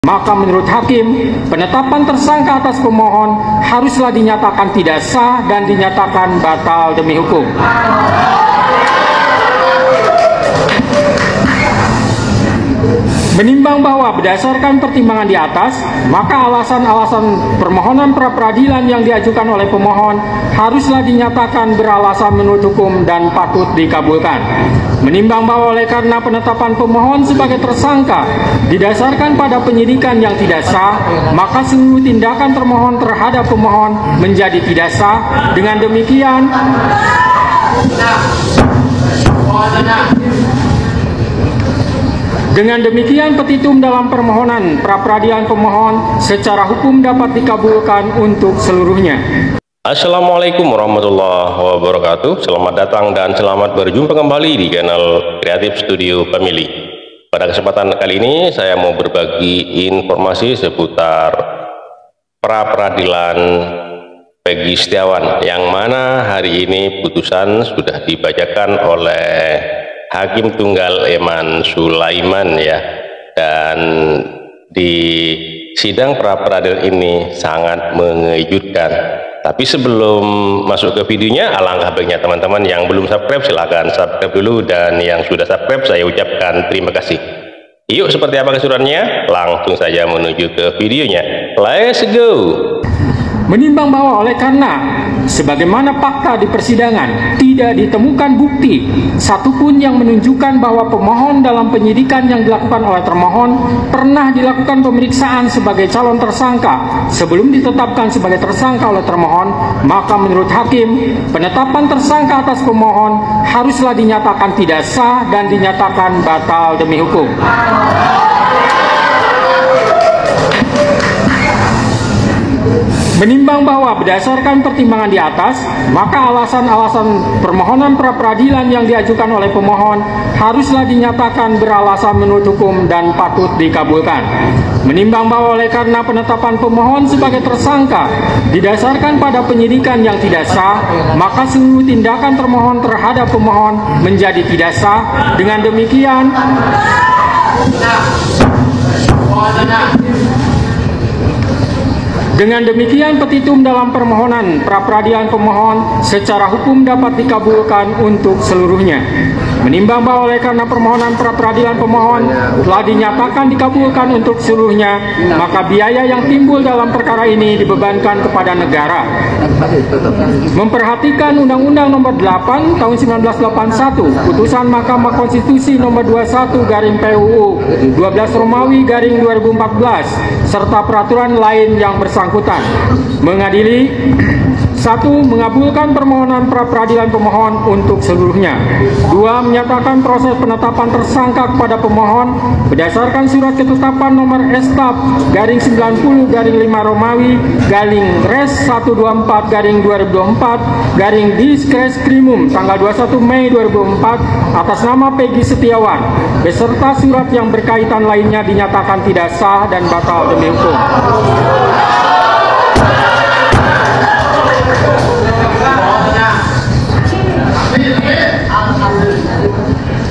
Maka menurut hakim, penetapan tersangka atas pemohon haruslah dinyatakan tidak sah dan dinyatakan batal demi hukum. Menimbang bahwa berdasarkan pertimbangan di atas, maka alasan-alasan permohonan pra-peradilan yang diajukan oleh pemohon haruslah dinyatakan beralasan menurut hukum dan patut dikabulkan. Menimbang bahwa oleh karena penetapan pemohon sebagai tersangka didasarkan pada penyidikan yang tidak sah, maka seluruh tindakan termohon terhadap pemohon menjadi tidak sah. Dengan demikian, petitum dalam permohonan pra-peradilan pemohon secara hukum dapat dikabulkan untuk seluruhnya. Assalamualaikum warahmatullahi wabarakatuh. Selamat datang dan selamat berjumpa kembali di channel Kreatif Studio Family. Pada kesempatan kali ini saya mau berbagi informasi seputar pra-peradilan Peggy Setiawan, yang mana hari ini putusan sudah dibacakan oleh Hakim Tunggal Eman Sulaiman ya. Dan di sidang pra-peradilan ini sangat mengejutkan. Tapi sebelum masuk ke videonya, alangkah baiknya teman-teman yang belum subscribe silahkan subscribe dulu, dan yang sudah subscribe saya ucapkan terima kasih. Yuk, seperti apa keseruannya? Langsung saja menuju ke videonya. Let's go! Menimbang bahwa oleh karena sebagaimana fakta di persidangan tidak ditemukan bukti satupun yang menunjukkan bahwa pemohon dalam penyidikan yang dilakukan oleh termohon pernah dilakukan pemeriksaan sebagai calon tersangka sebelum ditetapkan sebagai tersangka oleh termohon, maka menurut hakim, penetapan tersangka atas pemohon haruslah dinyatakan tidak sah dan dinyatakan batal demi hukum. Menimbang bahwa berdasarkan pertimbangan di atas, maka alasan-alasan permohonan pra-peradilan yang diajukan oleh pemohon haruslah dinyatakan beralasan menurut hukum dan patut dikabulkan. Menimbang bahwa oleh karena penetapan pemohon sebagai tersangka didasarkan pada penyidikan yang tidak sah, maka seluruh tindakan termohon terhadap pemohon menjadi tidak sah. Dengan demikian, petitum dalam permohonan pra-peradilan pemohon secara hukum dapat dikabulkan untuk seluruhnya. Menimbang bahwa oleh karena permohonan pra-peradilan pemohon telah dinyatakan dikabulkan untuk seluruhnya, maka biaya yang timbul dalam perkara ini dibebankan kepada negara. Memperhatikan Undang-Undang Nomor 8 Tahun 1981, Putusan Mahkamah Konstitusi Nomor 21/PUU 12 Romawi /2014, serta peraturan lain yang bersangkutan, mengadili: 1. Mengabulkan permohonan pra-peradilan pemohon untuk seluruhnya. 2. Menyatakan proses penetapan tersangka kepada pemohon berdasarkan surat ketetapan nomor Estaf-90-5 Romawi /Res 124/2024 tanggal 21 Mei 2004 atas nama Peggy Setiawan beserta surat yang berkaitan lainnya dinyatakan tidak sah dan batal demi hukum.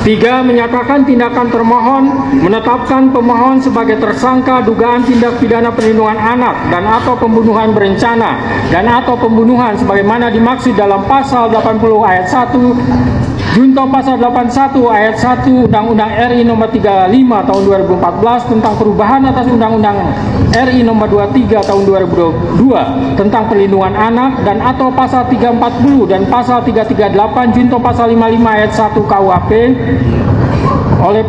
3. Menyatakan tindakan termohon menetapkan pemohon sebagai tersangka dugaan tindak pidana perlindungan anak dan atau pembunuhan berencana dan atau pembunuhan sebagaimana dimaksud dalam pasal 80 ayat 1 Junto pasal 81 ayat 1 Undang-Undang RI Nomor 35 Tahun 2014 tentang perubahan atas Undang-Undang RI Nomor 23 Tahun 2022 tentang perlindungan anak dan atau pasal 340 dan pasal 338 Junto pasal 55 ayat 1 KUHP oleh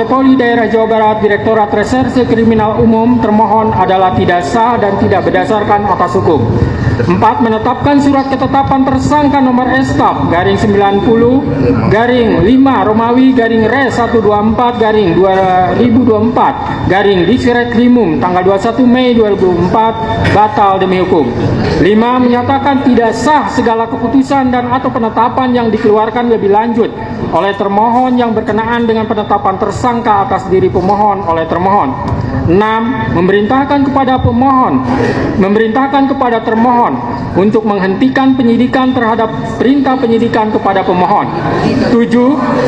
Polri Daerah Jawa Barat Direktorat Reserse Kriminal Umum, termohon adalah tidak sah dan tidak berdasarkan atas hukum. 4. Menetapkan surat ketetapan tersangka nomor Estaf-90-5 Romawi /Res 124/2024 tanggal 21 Mei 2004 batal demi hukum. 5. Menyatakan tidak sah segala keputusan dan atau penetapan yang dikeluarkan lebih lanjut oleh termohon yang berkenaan dengan penetapan tersangka atas diri pemohon oleh termohon. 6. Memerintahkan kepada termohon untuk menghentikan penyidikan terhadap perintah penyidikan kepada pemohon. 7.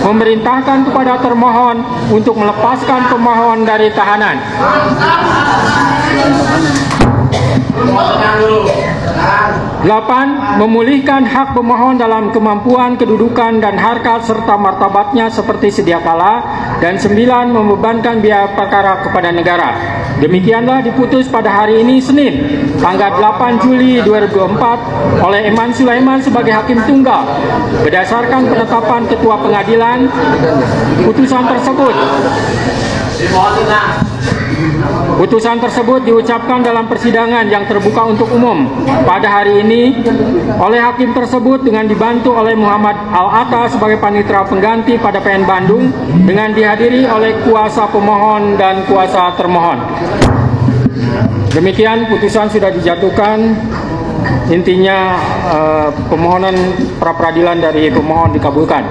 Memerintahkan kepada termohon untuk melepaskan pemohon dari tahanan. 8. Memulihkan hak pemohon dalam kemampuan, kedudukan, dan harkat serta martabatnya seperti sedia kala. Dan 9. Membebankan biaya perkara kepada negara. Demikianlah diputus pada hari ini Senin, tanggal 8 Juli 2024 oleh Eman Sulaiman sebagai Hakim Tunggal. Berdasarkan penetapan Ketua Pengadilan, putusan tersebut diucapkan dalam persidangan yang terbuka untuk umum pada hari ini oleh hakim tersebut dengan dibantu oleh Muhammad Al-Atta sebagai panitera pengganti pada PN Bandung dengan dihadiri oleh kuasa pemohon dan kuasa termohon. Demikian putusan sudah dijatuhkan. Intinya permohonan pra peradilan dari pemohon dikabulkan.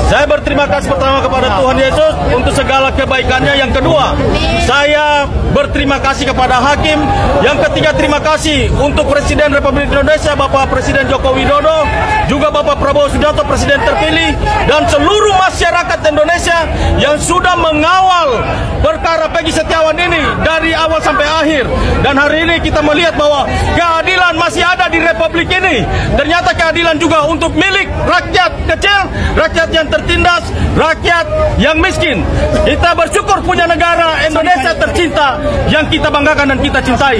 Saya berterima kasih pertama kepada Tuhan Yesus untuk segala kebaikannya. Yang kedua, saya berterima kasih kepada hakim. Yang ketiga, terima kasih untuk Presiden Republik Indonesia Bapak Presiden Joko Widodo, juga Bapak Prabowo Subianto Presiden terpilih, dan seluruh masyarakat Indonesia yang sudah mengawal perkara Peggy Setiawan ini dari awal sampai akhir. Dan hari ini kita melihat bahwa keadilan masih ada di Republik ini. Ternyata keadilan juga untuk milik rakyat kecil, rakyat yang tertindas, rakyat yang miskin. Kita bersyukur punya negara Indonesia tercinta yang kita banggakan dan kita cintai.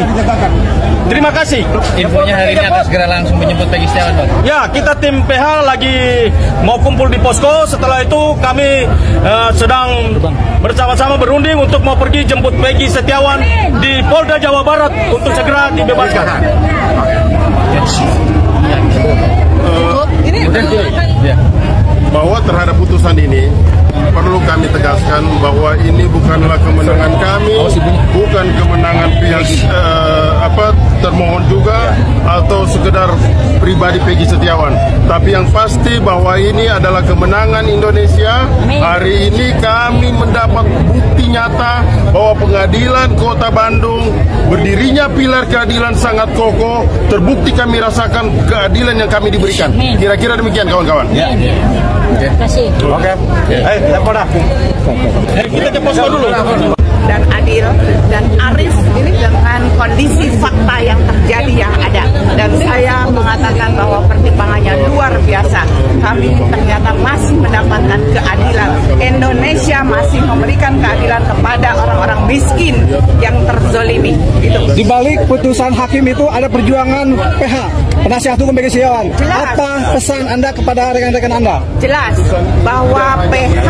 Terima kasih. Infonya hari ini akan segera langsung menjemput Peggy Setiawan, Bang. Ya, kita tim PH lagi mau kumpul di posko. Setelah itu kami sedang bersama-sama berunding untuk mau pergi jemput Peggy Setiawan di Polda Jawa Barat untuk segera dibebaskan. Bahwa terhadap putusan ini perlu kami tegaskan bahwa ini bukanlah kemenangan kami, bukan kemenangan pihak termohon juga atau sekedar pribadi Peggy Setiawan, tapi yang pasti bahwa ini adalah kemenangan Indonesia. Hari ini kami mendapat bukti nyata bahwa pengadilan Kota Bandung berdirinya pilar keadilan sangat kokoh, terbukti kami rasakan keadilan yang kami diberikan. Kira-kira demikian kawan-kawan. Oke. Kita ke posko dulu. Dan adil dan arif ini dengan kondisi fakta yang terjadi yang ada, dan saya mengatakan bahwa pertimbangannya luar biasa. Kami ternyata masih mendapatkan keadilan. Indonesia masih memberikan keadilan kepada orang-orang miskin yang terzolimi. Di balik putusan hakim itu ada perjuangan PH, penasihat hukum Peggy Setiawan. Apa pesan Anda kepada rekan-rekan Anda? Jelas bahwa PH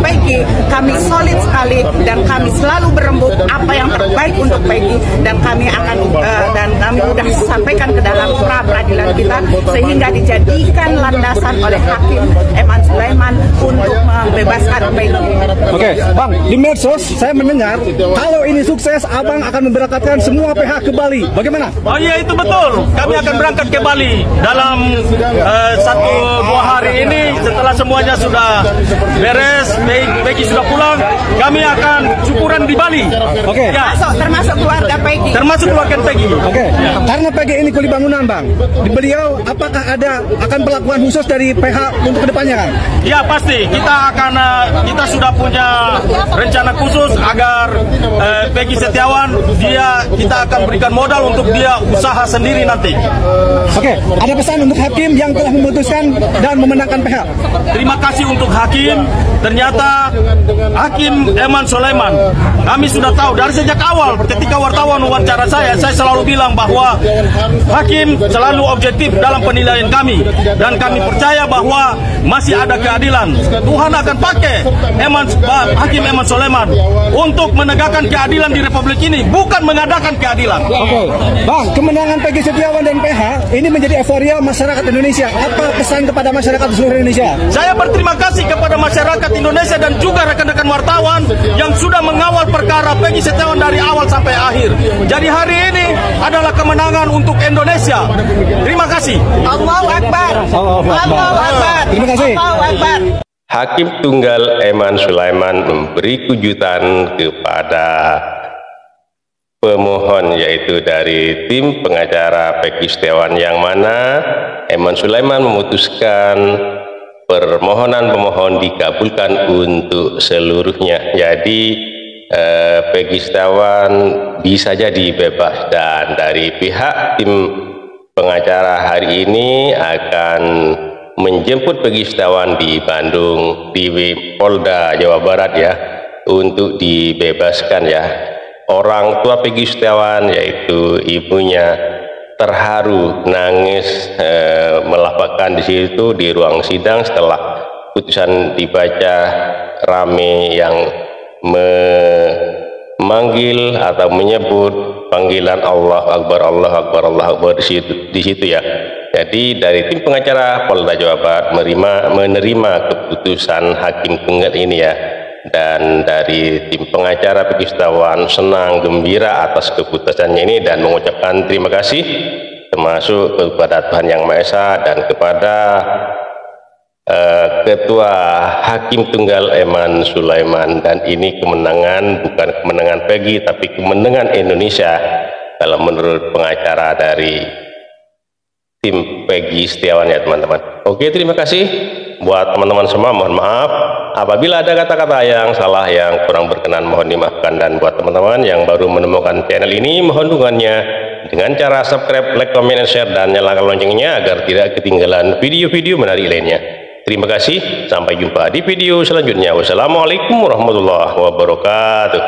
Peggy kami solid sekali, dan kami selalu berembuk apa yang terbaik untuk Peggy, dan kami akan kami sudah sampaikan ke dalam pra peradilan kita sehingga dijadikan landasan oleh hakim Eman Sulaiman untuk membebaskan Peggy. Oke, Bang, di medsos saya mendengar kalau ini sukses Abang akan memberangkatkan semua PH ke Bali. Bagaimana? Oh iya, itu betul. Kami akan berangkat ke Bali dalam 1-2 hari ini. Setelah semuanya sudah beres, Peggy sudah pulang, kami akan syukuran di Bali. Oke. Ya. Termasuk keluarga Peggy. Termasuk keluarga Peggy. Oke. Karena Peggy ini kuli bangunan, Bang. Di beliau apakah akan perlakuan khusus dari PH untuk kedepannya, kan? Ya, pasti. Kita sudah punya rencana khusus agar Peggy Setiawan kita akan berikan modal untuk dia usaha sendiri nanti. Oke. Ada pesan untuk hakim yang telah memutuskan dan memenangkan PH. Terima kasih untuk hakim. Ternyata Hakim Eman Sulaiman, kami sudah tahu dari sejak awal ketika wartawan wawancara saya selalu bilang bahwa hakim selalu objektif dalam penilaian kami, dan kami percaya bahwa masih ada keadilan. Tuhan akan pakai Hakim Eman Sulaiman untuk menegakkan keadilan di Republik ini, bukan mengadakan keadilan. Oke. Bang, kemenangan Peggy Setiawan dan PH ini menjadi euforia masyarakat Indonesia. Apa pesan kepada masyarakat seluruh Indonesia? Saya berterima kasih kepada masyarakat Indonesia dan juga rekan-rekan wartawan yang sudah mengawal perkara Peggy Setiawan dari awal sampai akhir. Jadi hari ini adalah kemenangan untuk Indonesia. Terima kasih. Allahu Akbar. Allahu Akbar. Terima kasih. Allahu Akbar. Hakim Tunggal Eman Sulaiman memberi kejutan kepada pemohon, yaitu dari tim pengacara Peggy Setiawan, yang mana Eman Sulaiman memutuskan permohonan pemohon dikabulkan untuk seluruhnya. Jadi Peggy Setiawan bisa jadi bebas, dan dari pihak tim pengacara hari ini akan menjemput Peggy Setiawan di Bandung, di Polda Jawa Barat ya, untuk dibebaskan ya. Orang tua Peggy Setiawan, yaitu ibunya, terharu, nangis, melapakkan di situ di ruang sidang setelah putusan dibaca. Rame yang memanggil atau menyebut panggilan Allah Akbar, Allah Akbar, Allah Akbar di situ ya. Jadi dari tim pengacara Polda Jawa Barat menerima keputusan Hakim Tunggal ini ya, dan dari tim pengacara Peggy Setiawan senang, gembira atas keputusannya ini, dan mengucapkan terima kasih termasuk kepada Tuhan Yang Maha Esa dan kepada Ketua Hakim Tunggal Eman Sulaiman. Dan ini kemenangan, bukan kemenangan Peggy tapi kemenangan Indonesia kalau menurut pengacara dari tim Peggy Setiawan ya teman-teman. Oke, terima kasih buat teman-teman semua. Mohon maaf apabila ada kata-kata yang salah, yang kurang berkenan, mohon dimaafkan. Dan buat teman-teman yang baru menemukan channel ini, mohon dukungannya dengan cara subscribe, like, comment, share, dan nyalakan loncengnya agar tidak ketinggalan video-video menarik lainnya. Terima kasih, sampai jumpa di video selanjutnya. Wassalamualaikum warahmatullahi wabarakatuh.